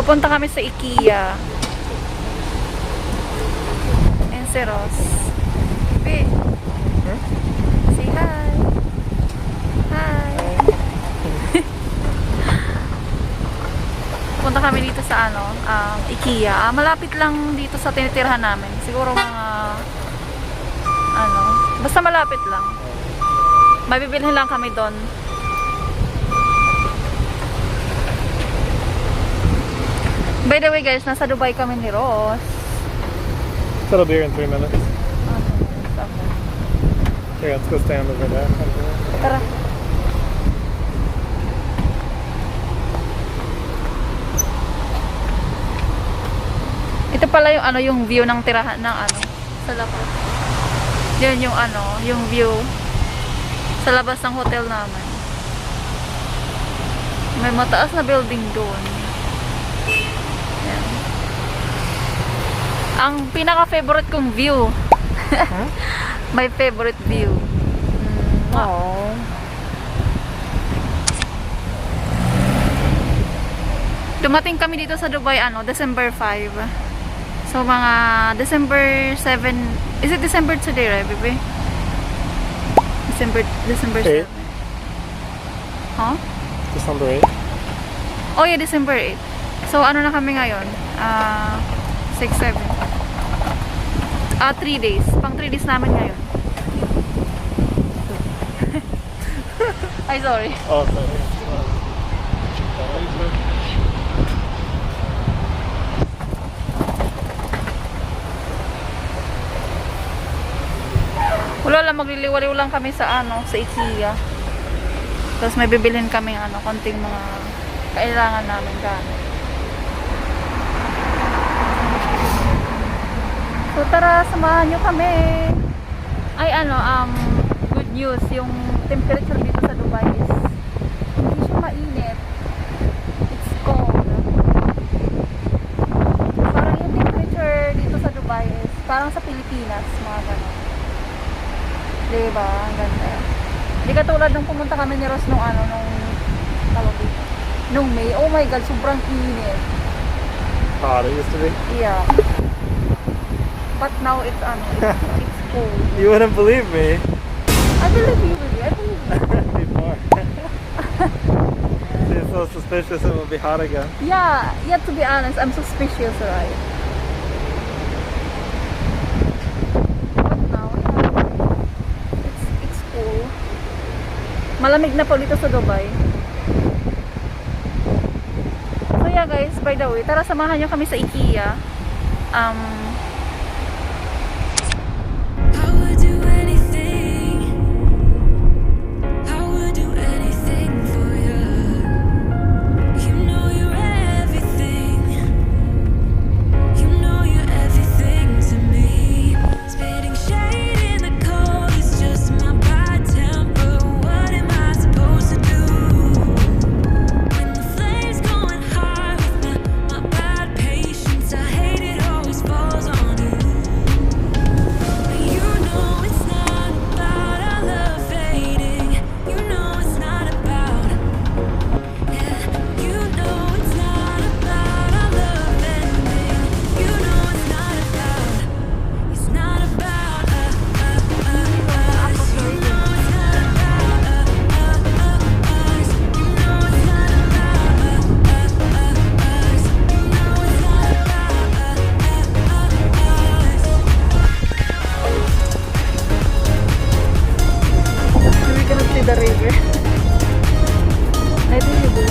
Pupunta kami sa IKEA. And si Ross. Babe. Say hi. Hi. Pupunta kami dito sa IKEA. Malapit lang dito sa tinitirahan namin. Siguro mga basta malapit lang. Mabibilhin lang kami doon. By the way guys, nasa Dubai kami ni Ross. That'll be here in 3 minutes. Okay, let's go stand over there. Tara. Ito pala yung view ng tirahan ng sa labas. Yan yung view sa labas ng hotel namin. May mataas na building doon. Yan. Ang pinaka-favorite kong view. My favorite view. Aww. Dumating kami dito sa Dubai December 5. So mga December 7. Is it December today, right, baby? December 7. Huh? December 8. Oh yeah, December 8. So ano na kami ngayon? 6, 7. 3 days. Pang 3 days namin ngayon. Ay, sorry. Oh, sorry. Wala lang, magliliwaliw lang kami sa sa IKEA. Tapos may bibilhin kami konting mga kailangan namin gamit. So tara, samahan nyo kami. Ay good news, yung temperature dito sa Dubai is hindi siya mainit. It's cold. Parang yung temperature dito sa Dubai is parang sa Pilipinas, mga ganon. Diba? Ang ganda. Hindi katulad nung pumunta kami ni Ross nung nung May. Oh my God, sobrang init. Hot it used to be. Yeah. But now it's it's cold. You wouldn't believe me. I believe you, baby. I believe you. Before. She's so suspicious it will be hot again. Yeah, to be honest, I'm suspicious, right? But now, it's cool. Malamig na po dito sa Dubai. So yeah guys, by the way, tara samahan nyo kami sa IKEA. The river. I think you do.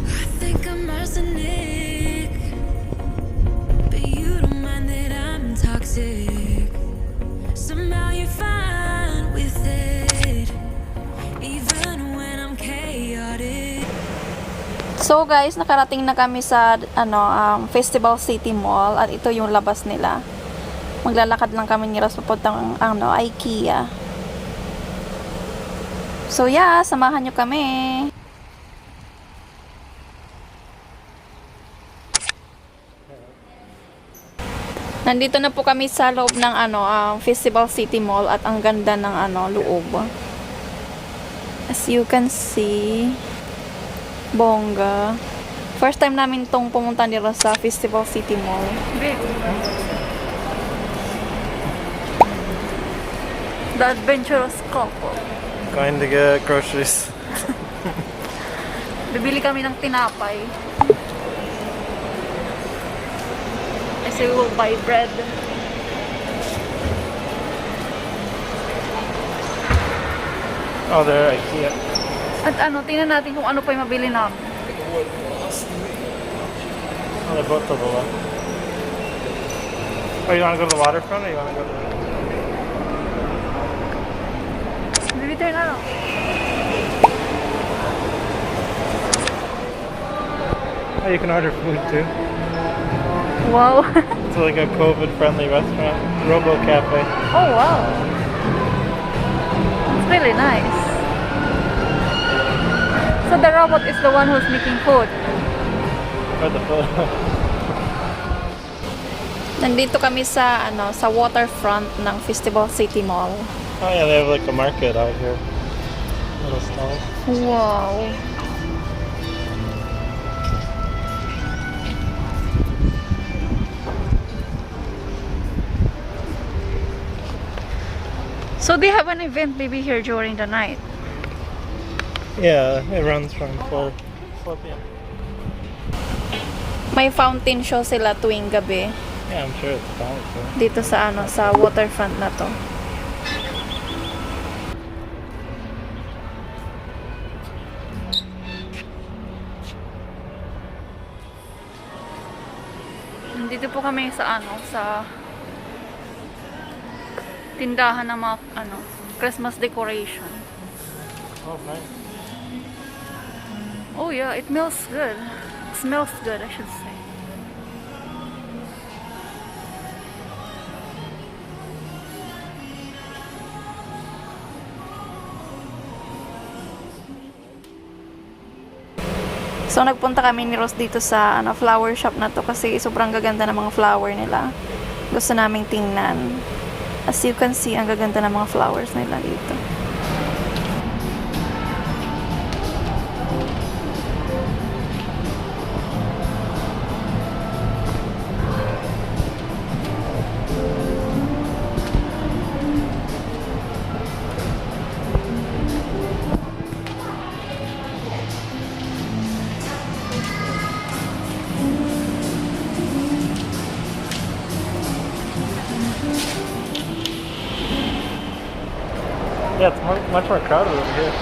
I think I'm arsenic, but you don't mind that I'm toxic. Somehow you're fine with it, even when I'm chaotic. So guys, nakarating na kami sa Festival City Mall at ito yung labas nila. Maglalakad lang kami ni Ross papuntang IKEA. So yeah, samahan nyo kami. Nandito na po kami sa loob ng Festival City Mall at ang ganda ng loob. As you can see, bongga. First time namin tong pumunta nila sa Festival City Mall. The adventurous couple. Going to get groceries. Bibili kami ng tinapay. Kasi we will buy bread. Oh, they're IKEA. At tingnan natin kung ano pa yung mabili namin. Oh, they're both to the left. Oh, you want to go to the waterfront or you want to go to the... Maybe turn around. Oh, you can order food too. Wow. It's like a COVID-friendly restaurant. Robo Cafe. Oh, wow. It's really nice. So the robot is the one who's making food. Or the food. Nandito kami sa sa waterfront ng Festival City Mall. Oh yeah, they have like a market out here. Little stalls. Wow. So they have an event maybe here during the night. Yeah, it runs from 4 p.m. May fountain show sila tuwing gabi Yeah, I'm sure it's fine. So. dito sa sa waterfront na to. Nandito po kami sa sa tindahan ng mga Christmas decoration. Oh, nice. Oh yeah, it smells good. It smells good, I should say. So nagpunta kami ni Ross dito sa flower shop na to kasi sobrang gaganda ng mga flower nila. Gusto naming tingnan. As you can see, ang gaganda ng mga flowers nila dito. Yeah, it's much more crowded over here.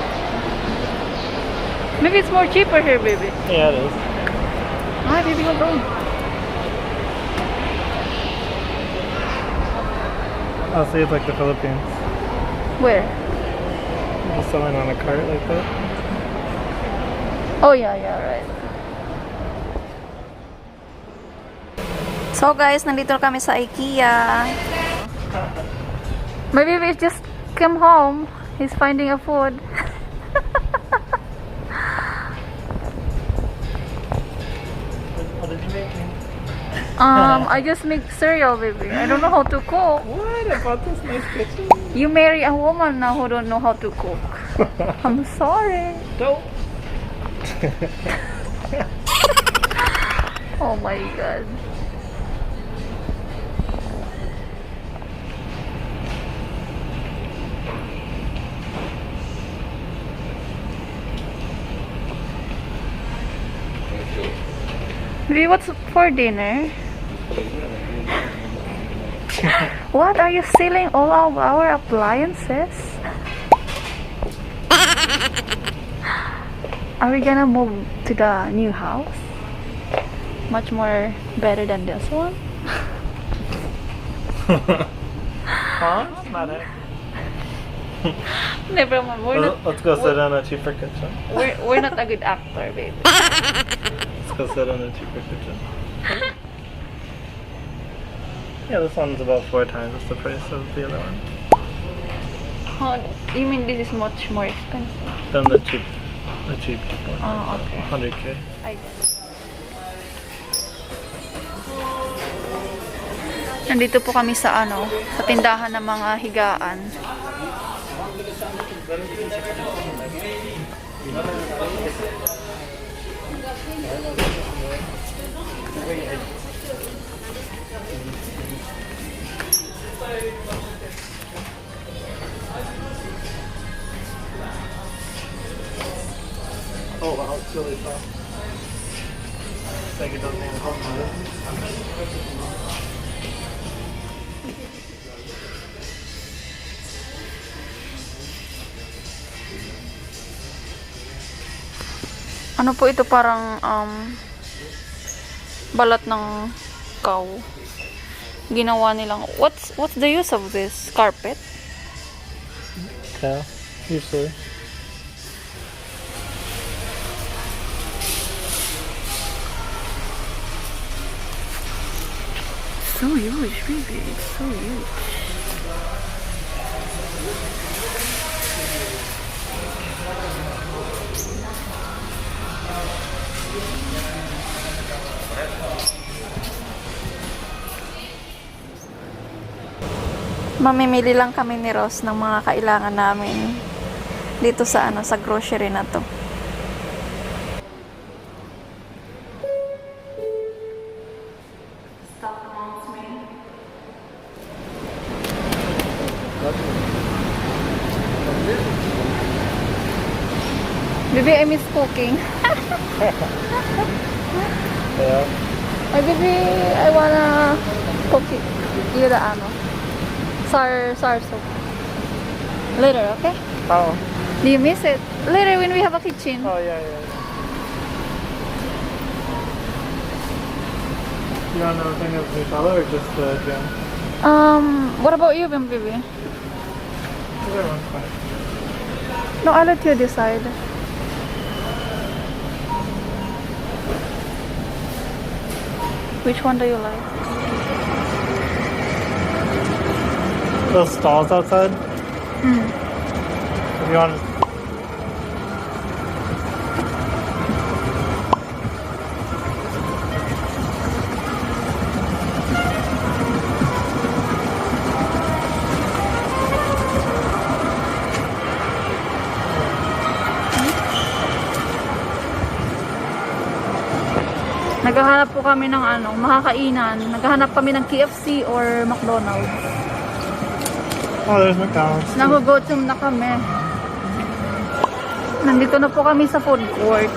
Maybe it's more cheaper here, baby. Yeah, it is. Hi, baby, hold on. Oh, see, it's like the Philippines. Where? Just selling on a cart like that. Oh, yeah, right. So, guys, nandito kami sa IKEA. My baby just came home. He's finding a food. What did you make? I just make cereal, baby. I don't know how to cook. What? I bought this nice kitchen. You marry a woman now who don't know how to cook. I'm sorry. Don't. Oh my god. Baby, what's for dinner? What? Are you stealing all of our appliances? Are we gonna move to the new house? Much more better than this one? Huh? Not it. Never mind. Let's go sit on a cheaper kitchen. We're not a good actor, baby. Let's go sit on a cheaper kitchen. Yeah, this one's about 4 times the price of the other one. Oh, you mean this is much more expensive? Than the cheap one. Oh, okay. 100K. I guess. Nandito po kami sa ano, sa tindahan ng mga higaan. Oh wow, it's really fun. Take it down there. Ano po ito, parang balat ng cow. Ginawa nilang, what's the use of this? Carpet? Yeah, usually. So huge, baby. It's so huge. Mamimili lang kami ni Ross ng mga kailangan namin dito sa ano, sa grocery na to. Baby, I miss cooking. Yeah. Ay, baby, I wanna cook it. You the ano, sour soup. Later, okay? Oh. Do you miss it? Later when we have a kitchen. Oh yeah, yeah. You want anything of Nutella or just jam? What about you, baby? Either one's fine. No, I'll let you decide. Which one do you like? Those stalls outside. Mm. If you want. Naghahanap po kami ng ano, makakainan. Naghahanap kami ng KFC or McDonald's. Oh, there's McDonald's. Nagugutom na kami. Nandito na po kami sa food court.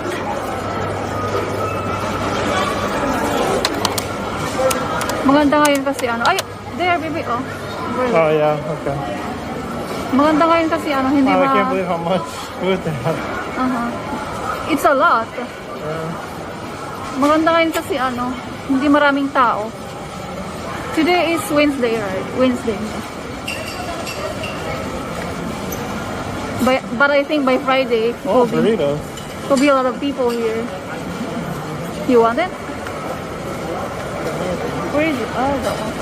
Maganda ngayon kasi ano. Ay, there baby, oh. Really. Oh yeah, okay. Maganda ngayon kasi ano, hindi I can't believe how much food they have. It's a lot. Yeah. Maganda ngayon kasi ano, hindi maraming tao. Today is Wednesday, right? Wednesday. But I think by Friday, Oh, burritos. will be a lot of people here. You want it? Where is it? Oh, that one.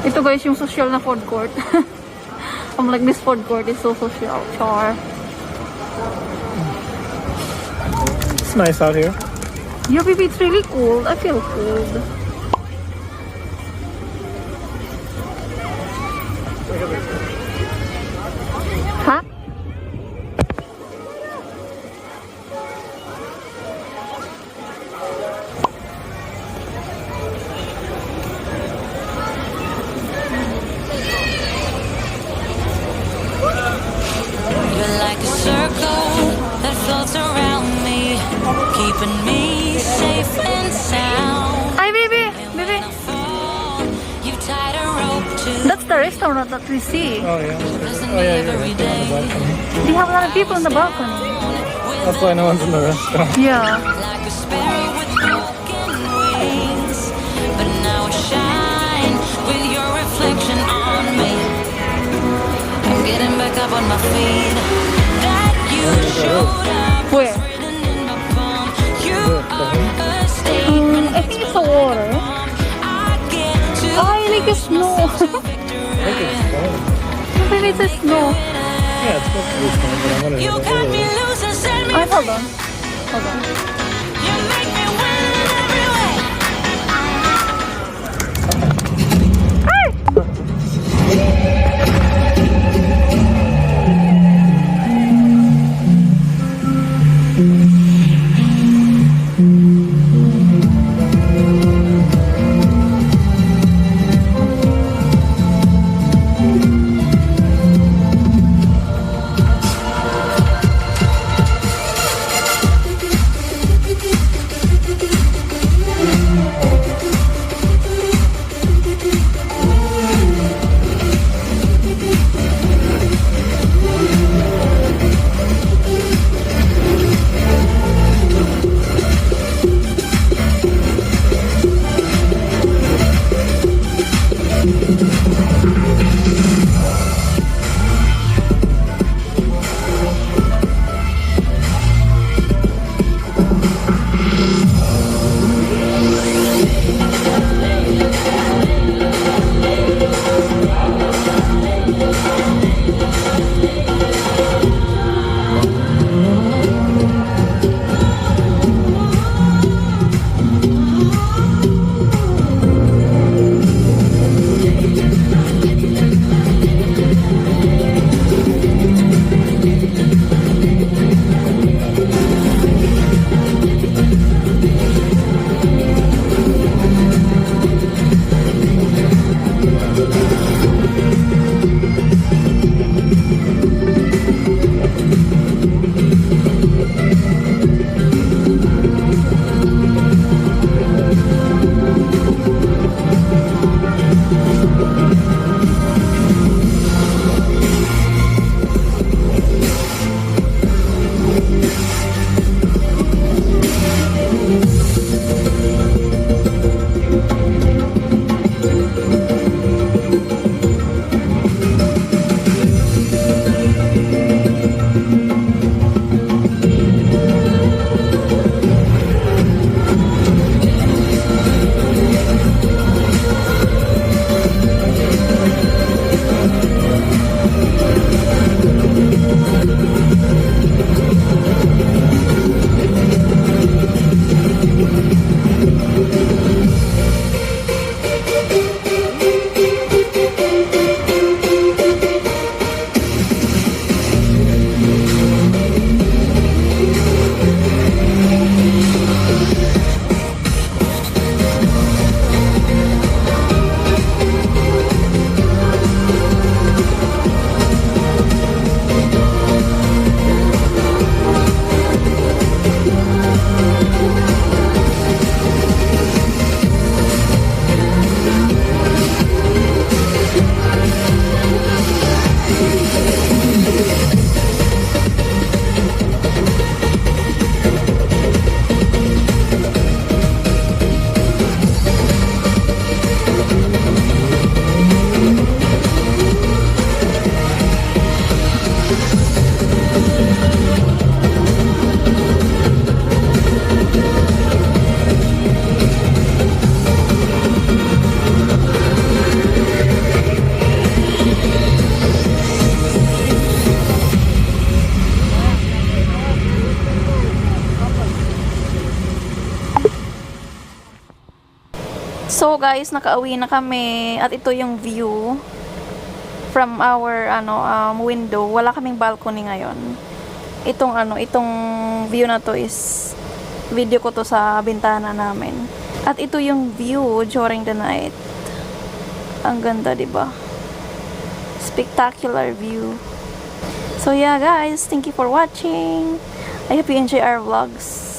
Ito guys, yung social na food court. I'm like, this food court is so social. Char. It's nice out here. Yeah, baby, it's really cold. I feel cold. Huh? You're like a circle that floats around me, keeping me safe and sound. Ay, baby! Baby! You tied a rope to That's the restaurant that we see. Oh yeah. Oh yeah, yeah. Right there on the balcony. They have a lot of people in the balcony. That's why no one's in the restaurant. Yeah. like a sparrow with broken wings. But now I shine with your reflection on me. I'm getting back up on my feet. That you showed up. Where? Written in my palm. You are a statement. I think it's a water. I get to Ay, like a snow. I think it's fun. Maybe it's a snow. Yeah, it's supposed to be fun, but I'm gonna you go cut me early. loose and set me Ay, hold on. Hold on. You So guys, nakauwi na kami at ito yung view from our window. Wala kaming balcony ngayon. Itong view na to is video ko to sa bintana namin. At ito yung view during the night. Ang ganda, 'di ba? Spectacular view. So yeah guys, thank you for watching. I hope you enjoy our vlogs.